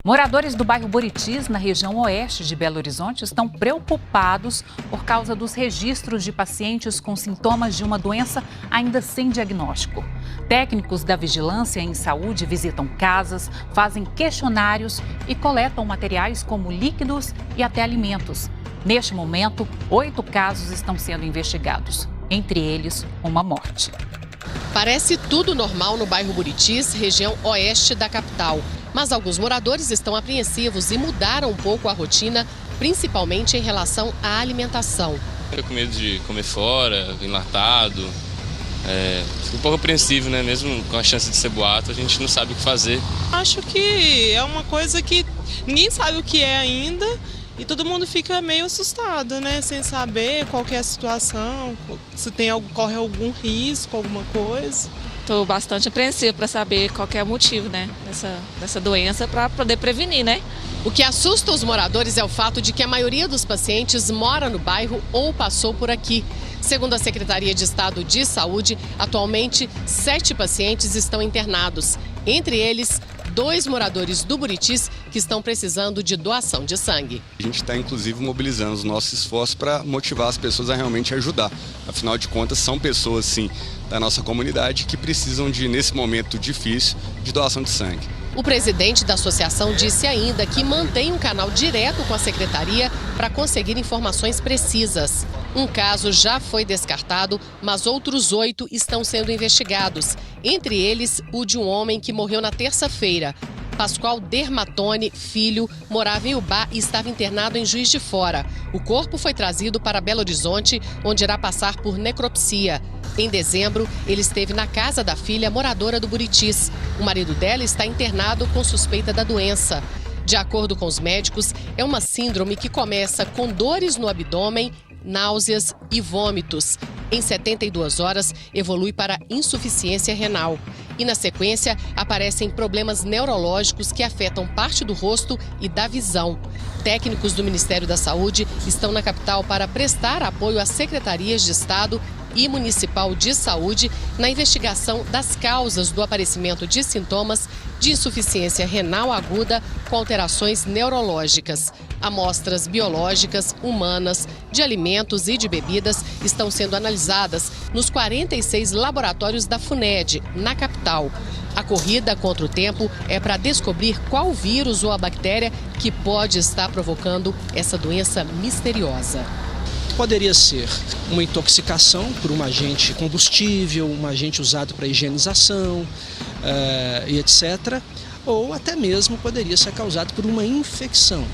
Moradores do bairro Buritis, na região oeste de Belo Horizonte, estão preocupados por causa dos registros de pacientes com sintomas de uma doença ainda sem diagnóstico. Técnicos da Vigilância em Saúde visitam casas, fazem questionários e coletam materiais como líquidos e até alimentos. Neste momento, 8 casos estão sendo investigados, entre eles uma morte. Parece tudo normal no bairro Buritis, região oeste da capital. Mas alguns moradores estão apreensivos e mudaram um pouco a rotina, principalmente em relação à alimentação. Fico com medo de comer fora, enlatado. Fico um pouco apreensivo, né? Mesmo com a chance de ser boato, a gente não sabe o que fazer. Acho que é uma coisa que ninguém sabe o que é ainda e todo mundo fica meio assustado, né? Sem saber qual que é a situação, se corre algum risco, alguma coisa. Estou bastante apreensiva para saber qual que é o motivo, né, dessa doença, para poder prevenir, né? O que assusta os moradores é o fato de que a maioria dos pacientes mora no bairro ou passou por aqui. Segundo a Secretaria de Estado de Saúde, atualmente 7 pacientes estão internados. Entre eles, 2 moradores do Buritis que estão precisando de doação de sangue. A gente está, inclusive, mobilizando os nossos esforços para motivar as pessoas a realmente ajudar. Afinal de contas, são pessoas, sim, da nossa comunidade que precisam nesse momento difícil, de doação de sangue. O presidente da associação disse ainda que mantém um canal direto com a secretaria para conseguir informações precisas. Um caso já foi descartado, mas outros 8 estão sendo investigados. Entre eles, o de um homem que morreu na terça-feira. Pascoal Dermatone, filho, morava em Ubá e estava internado em Juiz de Fora. O corpo foi trazido para Belo Horizonte, onde irá passar por necropsia. Em dezembro, ele esteve na casa da filha, moradora do Buritis. O marido dela está internado com suspeita da doença. De acordo com os médicos, é uma síndrome que começa com dores no abdômen, náuseas e vômitos. Em 72 horas, evolui para insuficiência renal. E, na sequência, aparecem problemas neurológicos que afetam parte do rosto e da visão. Técnicos do Ministério da Saúde estão na capital para prestar apoio às secretarias de Estado e Municipal de Saúde na investigação das causas do aparecimento de sintomas de insuficiência renal aguda com alterações neurológicas. Amostras biológicas, humanas, de alimentos e de bebidas estão sendo analisadas nos 46 laboratórios da FUNED, na capital. A corrida contra o tempo é para descobrir qual vírus ou a bactéria que pode estar provocando essa doença misteriosa. Poderia ser uma intoxicação por um agente combustível, um agente usado para higienização e etc. Ou até mesmo poderia ser causado por uma infecção,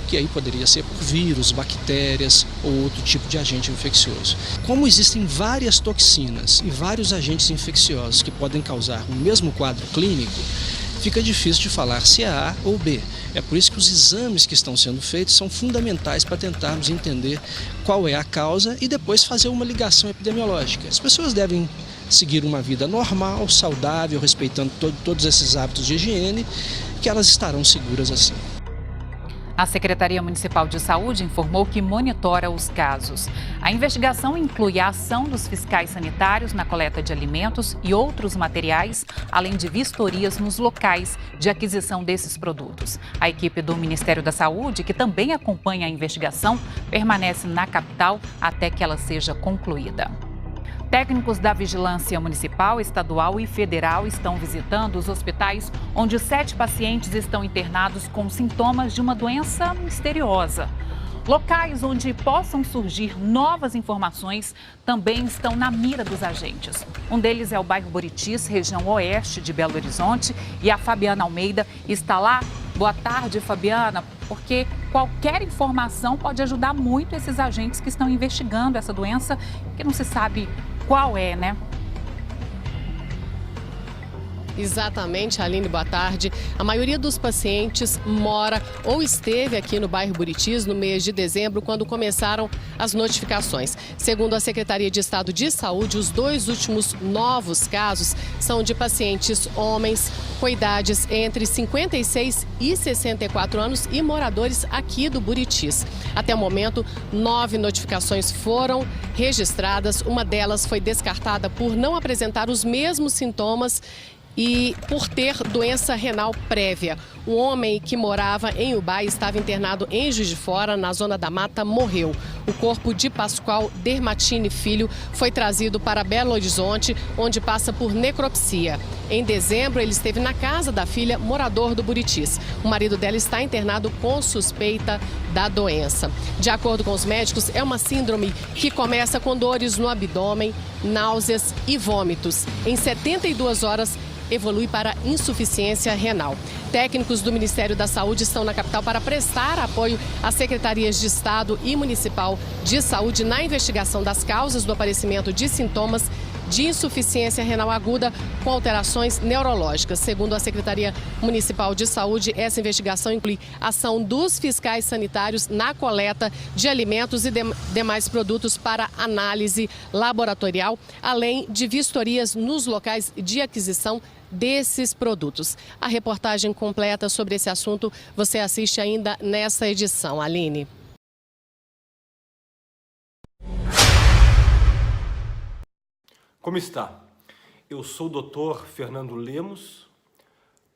que aí poderia ser por vírus, bactérias ou outro tipo de agente infeccioso. Como existem várias toxinas e vários agentes infecciosos que podem causar o mesmo quadro clínico, fica difícil de falar se é A ou B. É por isso que os exames que estão sendo feitos são fundamentais para tentarmos entender qual é a causa e depois fazer uma ligação epidemiológica. As pessoas devem seguir uma vida normal, saudável, respeitando todos esses hábitos de higiene, que elas estarão seguras assim. A Secretaria Municipal de Saúde informou que monitora os casos. A investigação inclui a ação dos fiscais sanitários na coleta de alimentos e outros materiais, além de vistorias nos locais de aquisição desses produtos. A equipe do Ministério da Saúde, que também acompanha a investigação, permanece na capital até que ela seja concluída. Técnicos da Vigilância Municipal, Estadual e Federal estão visitando os hospitais onde 7 pacientes estão internados com sintomas de uma doença misteriosa. Locais onde possam surgir novas informações também estão na mira dos agentes. Um deles é o bairro Buritis, região oeste de Belo Horizonte, e a Fabiana Almeida está lá. Boa tarde, Fabiana, porque qualquer informação pode ajudar muito esses agentes que estão investigando essa doença, que não se sabe qual é, né? Exatamente, Aline, boa tarde. A maioria dos pacientes mora ou esteve aqui no bairro Buritis no mês de dezembro, quando começaram as notificações. Segundo a Secretaria de Estado de Saúde, os 2 últimos novos casos são de pacientes homens com idades entre 56 e 64 anos e moradores aqui do Buritis. Até o momento, 9 notificações foram registradas. Uma delas foi descartada por não apresentar os mesmos sintomas e por ter doença renal prévia. Um homem que morava em Ubai estava internado em Juiz de Fora, na Zona da Mata, morreu. O corpo de Pascoal Dermatini Filho foi trazido para Belo Horizonte, onde passa por necropsia. Em dezembro, ele esteve na casa da filha, morador do Buritis. O marido dela está internado com suspeita da doença. De acordo com os médicos, é uma síndrome que começa com dores no abdômen, náuseas e vômitos. Em 72 horas, evolui para insuficiência renal. Técnicos do Ministério da Saúde estão na capital para prestar apoio às secretarias de Estado e Municipal de Saúde na investigação das causas do aparecimento de sintomas de insuficiência renal aguda com alterações neurológicas. Segundo a Secretaria Municipal de Saúde, essa investigação inclui ação dos fiscais sanitários na coleta de alimentos e demais produtos para análise laboratorial, além de vistorias nos locais de aquisição desses produtos. A reportagem completa sobre esse assunto você assiste ainda nessa edição. Aline. Como está? Eu sou o Dr. Fernando Lemos,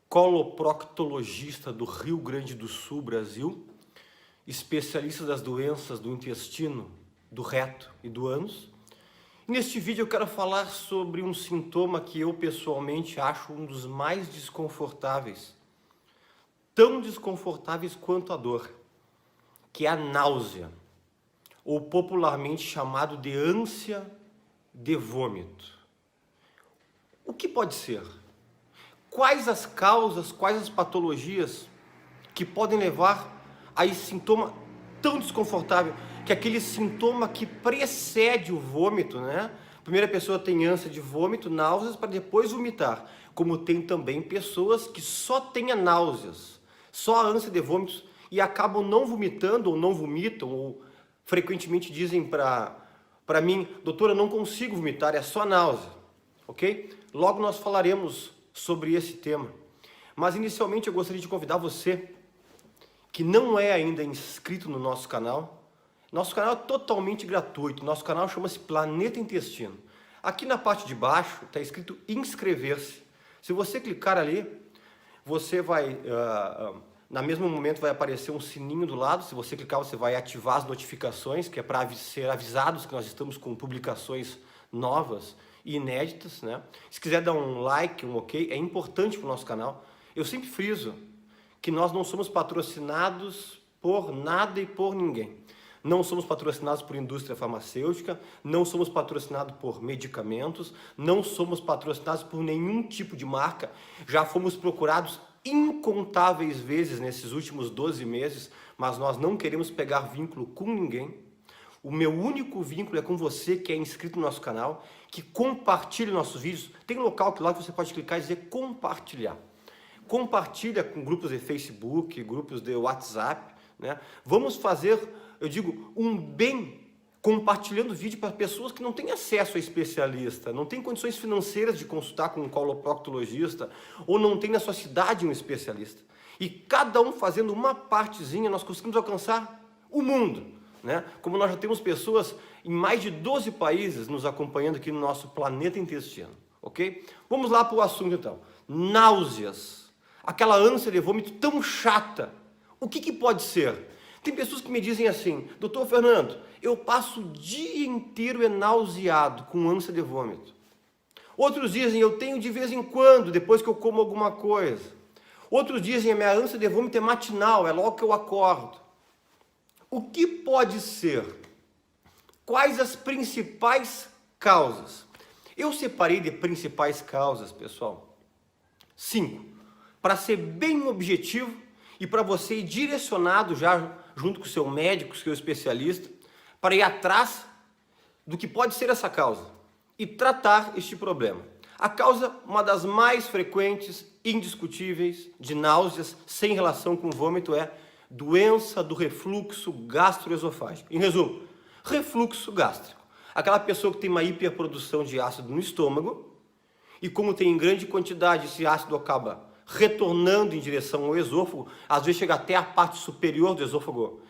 coloproctologista do Rio Grande do Sul, Brasil, especialista das doenças do intestino, do reto e do ânus. E neste vídeo eu quero falar sobre um sintoma que eu pessoalmente acho um dos mais desconfortáveis, tão desconfortáveis quanto a dor, que é a náusea, ou popularmente chamado de ânsia de vômito. O que pode ser? Quais as causas, quais as patologias que podem levar a esse sintoma tão desconfortável, que é aquele sintoma que precede o vômito, né? A primeira pessoa tem ânsia de vômito, náuseas, para depois vomitar. Como tem também pessoas que só têm náuseas, só a ânsia de vômitos e acabam não vomitando ou não vomitam, ou frequentemente dizem para mim, doutor, eu não consigo vomitar, é só náusea, ok? Logo nós falaremos sobre esse tema. Mas inicialmente eu gostaria de convidar você, que não é ainda inscrito no nosso canal. Nosso canal é totalmente gratuito, nosso canal chama-se Planeta Intestino. Aqui na parte de baixo está escrito inscrever-se. Se você clicar ali, você vai... no mesmo momento vai aparecer um sininho do lado. Se você clicar, você vai ativar as notificações, que é para ser avisados que nós estamos com publicações novas e inéditas, né? Se quiser dar um like, um ok, é importante para o nosso canal. Eu sempre friso que nós não somos patrocinados por nada e por ninguém. Não somos patrocinados por indústria farmacêutica, não somos patrocinados por medicamentos, não somos patrocinados por nenhum tipo de marca. Já fomos procurados incontáveis vezes nesses últimos 12 meses, mas nós não queremos pegar vínculo com ninguém. O meu único vínculo é com você que é inscrito no nosso canal, que compartilha nossos vídeos. Tem um local que lá você pode clicar e dizer compartilhar. Compartilha com grupos de Facebook, grupos de WhatsApp, né? Vamos fazer, eu digo, um bem compartilhando vídeo para pessoas que não têm acesso a especialista, não têm condições financeiras de consultar com um coloproctologista, ou não tem na sua cidade um especialista. E cada um fazendo uma partezinha, nós conseguimos alcançar o mundo, né? Como nós já temos pessoas em mais de 12 países nos acompanhando aqui no nosso Planeta Intestino, ok? Vamos lá para o assunto então. Náuseas, aquela ânsia de vômito tão chata. O que pode ser? Tem pessoas que me dizem assim, doutor Fernando, eu passo o dia inteiro nauseado, com ânsia de vômito. Outros dizem, eu tenho de vez em quando, depois que eu como alguma coisa. Outros dizem, a minha ânsia de vômito é matinal, é logo que eu acordo. O que pode ser? Quais as principais causas? Eu separei de principais causas, pessoal, 5, para ser bem objetivo e para você ir direcionado já junto com o seu médico, seu especialista, para ir atrás do que pode ser essa causa e tratar este problema. A causa, uma das mais frequentes, indiscutíveis, de náuseas sem relação com vômito é doença do refluxo gastroesofágico. Em resumo, refluxo gástrico. Aquela pessoa que tem uma hiperprodução de ácido no estômago e como tem em grande quantidade, esse ácido acaba retornando em direção ao esôfago, às vezes chega até a parte superior do esôfago,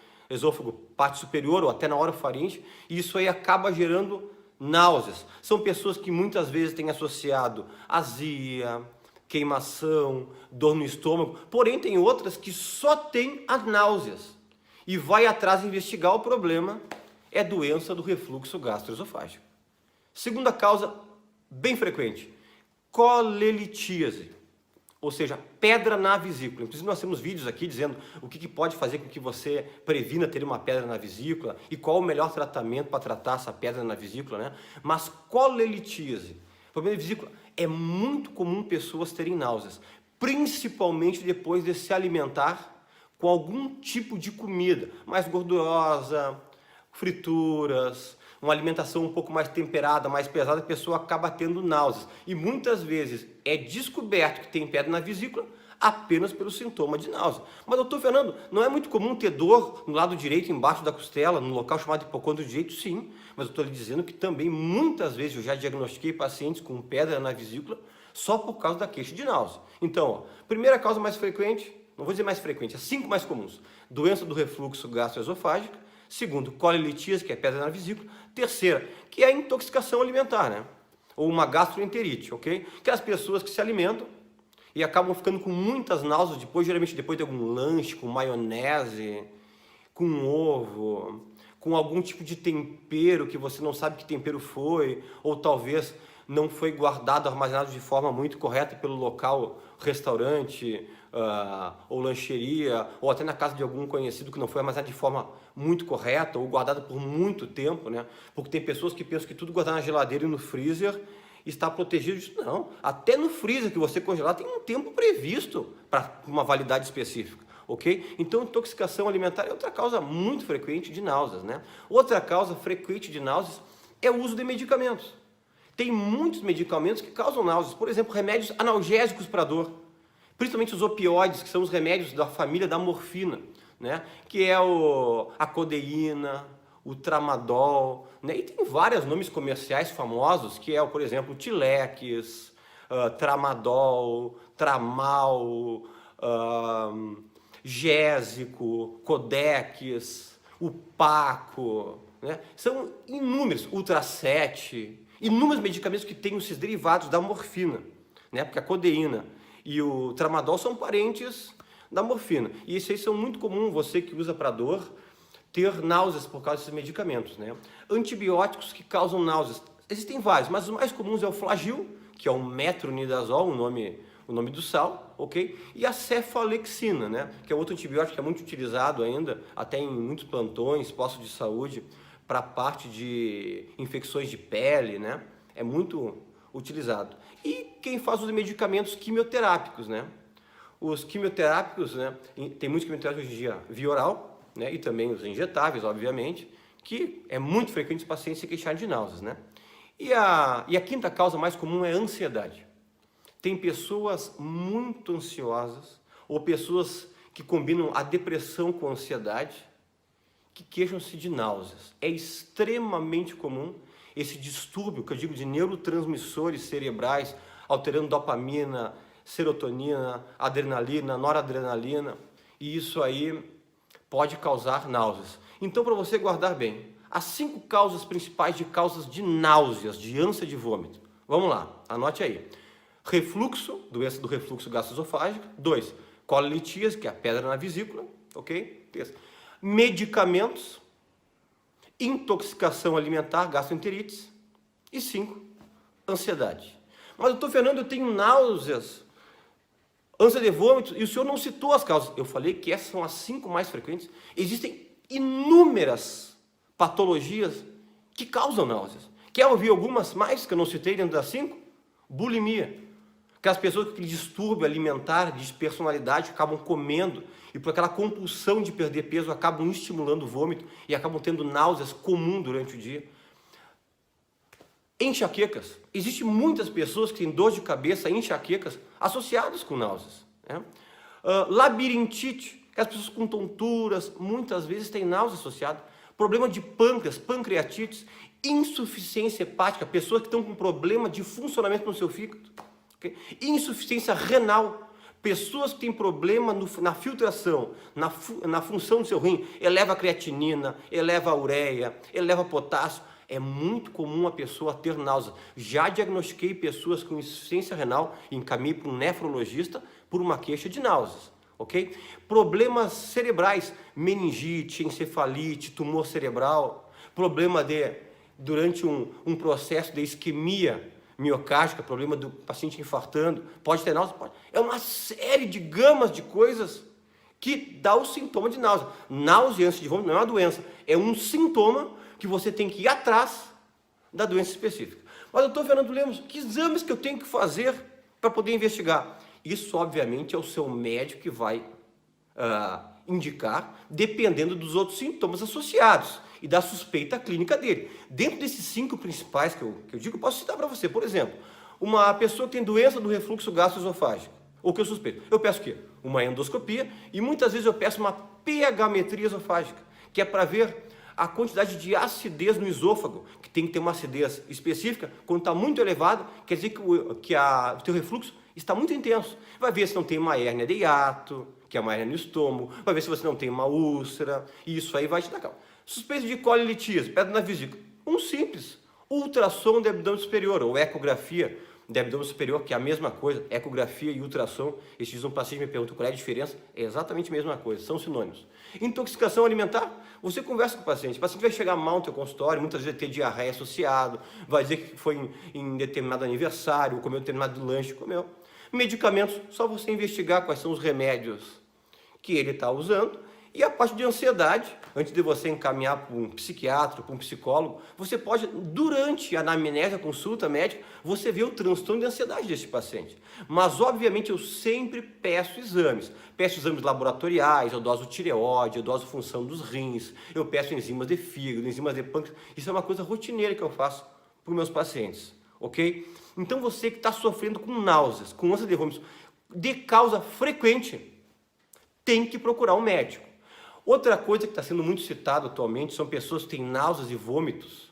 parte superior ou até na orofaringe, e isso aí acaba gerando náuseas. São pessoas que muitas vezes têm associado azia, queimação, dor no estômago, porém tem outras que só tem as náuseas e vai atrás investigar o problema, é doença do refluxo gastroesofágico. Segunda causa, bem frequente, colelitíase, ou seja, pedra na vesícula. Inclusive nós temos vídeos aqui dizendo o que pode fazer com que você previna ter uma pedra na vesícula e qual o melhor tratamento para tratar essa pedra na vesícula, né? Mas colelitíase, problema de vesícula, é muito comum pessoas terem náuseas, principalmente depois de se alimentar com algum tipo de comida mais gordurosa, frituras, uma alimentação um pouco mais temperada, mais pesada, a pessoa acaba tendo náuseas. E muitas vezes é descoberto que tem pedra na vesícula apenas pelo sintoma de náusea. Mas, doutor Fernando, não é muito comum ter dor no lado direito, embaixo da costela, no local chamado hipocôndrio direito? Sim, mas eu estou lhe dizendo que também muitas vezes eu já diagnostiquei pacientes com pedra na vesícula só por causa da queixa de náusea. Então, ó, primeira causa mais frequente, não vou dizer mais frequente, as 5 mais comuns: doença do refluxo gastroesofágico. Segundo, colelitíase, que é pedra na vesícula. Terceira, que é a intoxicação alimentar, né? Ou uma gastroenterite, ok? Que é as pessoas que se alimentam e acabam ficando com muitas náuseas depois, geralmente depois de algum lanche, com maionese, com ovo, com algum tipo de tempero que você não sabe que tempero foi, ou talvez não foi guardado, armazenado de forma muito correta pelo local, restaurante, ou lancheria, ou até na casa de algum conhecido que não foi armazenado de forma muito correta, ou guardado por muito tempo, né? Porque tem pessoas que pensam que tudo guardado na geladeira e no freezer está protegido disso. Não, até no freezer que você congelar tem um tempo previsto para uma validade específica, ok? Então, intoxicação alimentar é outra causa muito frequente de náuseas, né? Outra causa frequente de náuseas é o uso de medicamentos. Tem muitos medicamentos que causam náuseas, por exemplo, remédios analgésicos para dor, principalmente os opioides, que são os remédios da família da morfina, né? Que é a codeína, o tramadol, né? E tem vários nomes comerciais famosos, que é, por exemplo, o Tilex, tramadol, tramal, gésico, codex, o Paco, né? São inúmeros, Ultracet, inúmeros medicamentos que têm esses derivados da morfina, né? Porque a codeína e o tramadol são parentes da morfina. E esses aí são muito comuns, você que usa para dor, ter náuseas por causa desses medicamentos, né? Antibióticos que causam náuseas. Existem vários, mas os mais comuns é o Flagyl, que é o metronidazol, o nome do sal, ok? E a cefalexina, né? Que é outro antibiótico que é muito utilizado ainda, até em muitos plantões, postos de saúde, para a parte de infecções de pele, né? É muito utilizado. E quem faz os medicamentos quimioterápicos, né? Os quimioterápicos, né? Tem muitos quimioterápicos hoje em dia via oral, né? E também os injetáveis, obviamente, que é muito frequente os pacientes se queixarem de náuseas, né? E a quinta causa mais comum é a ansiedade. Tem pessoas muito ansiosas ou pessoas que combinam a depressão com a ansiedade que queixam-se de náuseas. É extremamente comum esse distúrbio, que eu digo, de neurotransmissores cerebrais, alterando dopamina, serotonina, adrenalina, noradrenalina, e isso aí pode causar náuseas. Então, para você guardar bem, as 5 causas principais de causas de náuseas, de ânsia de vômito. Vamos lá, anote aí. Refluxo, doença do refluxo gastroesofágico. 2, colelitíase, que é a pedra na vesícula, ok? 3, medicamentos, intoxicação alimentar, gastroenterites. E 5, ansiedade. Mas, doutor Fernando, eu tenho náuseas, ânsia de vômito, e o senhor não citou as causas. Eu falei que essas são as 5 mais frequentes. Existem inúmeras patologias que causam náuseas. Quer ouvir algumas mais que eu não citei dentro das 5? Bulimia. Aquelas pessoas com aquele distúrbio alimentar, de personalidade, acabam comendo e por aquela compulsão de perder peso acabam estimulando o vômito e acabam tendo náuseas comum durante o dia. Enxaquecas. Existem muitas pessoas que têm dor de cabeça, enxaquecas, associadas com náuseas, né? Labirintite, que as pessoas com tonturas, muitas vezes têm náusea associada. Problema de pâncreas, pancreatites, insuficiência hepática, pessoas que estão com problema de funcionamento no seu fígado. Okay? Insuficiência renal, pessoas que têm problema na filtração, na função do seu rim, eleva a creatinina, eleva a ureia, eleva potássio. É muito comum a pessoa ter náusea. Já diagnostiquei pessoas com insuficiência renal e encaminhei para um nefrologista por uma queixa de náuseas, ok? Problemas cerebrais, meningite, encefalite, tumor cerebral, problema durante um processo de isquemia miocárdica, problema do paciente infartando, pode ter náusea? Pode. É uma série de gamas de coisas que dá o sintoma de náusea. Náusea antes de vômito não é uma doença, é um sintoma que você tem que ir atrás da doença específica. Mas, doutor Fernando Lemos, que exames que eu tenho que fazer para poder investigar? Isso, obviamente, é o seu médico que vai indicar, dependendo dos outros sintomas associados e da suspeita clínica dele. Dentro desses 5 principais que eu digo, eu posso citar para você. Por exemplo, uma pessoa que tem doença do refluxo gastroesofágico, ou que eu suspeito, eu peço o quê? Uma endoscopia e muitas vezes eu peço uma pH-metria esofágica, que é para ver a quantidade de acidez no esôfago, que tem que ter uma acidez específica. Quando está muito elevado, quer dizer que o teu refluxo está muito intenso. Vai ver se não tem uma hérnia de hiato, que é uma hérnia no estômago, vai ver se você não tem uma úlcera, e isso aí vai te dar calma. Suspeita de colilitíase, pedra na vesícula, um simples, ultrassom do abdômen superior, ou ecografia do abdômen superior, que é a mesma coisa, ecografia e ultrassom. Esses dias um paciente me perguntou qual é a diferença, é exatamente a mesma coisa, são sinônimos. Intoxicação alimentar, você conversa com o paciente vai chegar mal no teu consultório, muitas vezes vai ter diarreia associado, vai dizer que foi em determinado aniversário, comeu determinado lanche, comeu. Medicamentos, só você investigar quais são os remédios que ele está usando. E a parte de ansiedade, antes de você encaminhar para um psiquiatra, para um psicólogo, você pode, durante a anamnese, a consulta médica, você vê o transtorno de ansiedade desse paciente. Mas, obviamente, eu sempre peço exames. Peço exames laboratoriais, eu doso tireoide, eu doso função dos rins, eu peço enzimas de fígado, enzimas de pâncreas. Isso é uma coisa rotineira que eu faço para os meus pacientes, ok? Então, você que está sofrendo com náuseas, com ânsia de vômitos, de causa frequente, tem que procurar um médico. Outra coisa que está sendo muito citada atualmente são pessoas que têm náuseas e vômitos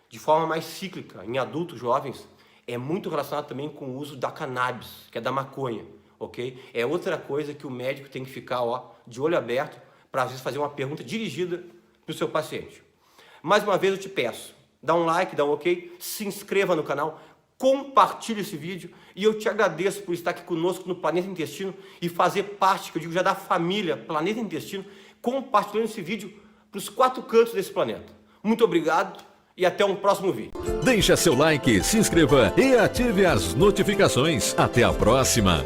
de forma mais cíclica, em adultos jovens. É muito relacionado também com o uso da cannabis, que é da maconha, ok? É outra coisa que o médico tem que ficar de olho aberto para, às vezes, fazer uma pergunta dirigida para o seu paciente. Mais uma vez eu te peço, dá um like, dá um ok, se inscreva no canal, compartilhe esse vídeo e eu te agradeço por estar aqui conosco no Planeta Intestino e fazer parte, que eu digo já da família Planeta Intestino, compartilhando esse vídeo para os 4 cantos desse planeta. Muito obrigado e até um próximo vídeo. Deixa seu like, se inscreva e ative as notificações. Até a próxima!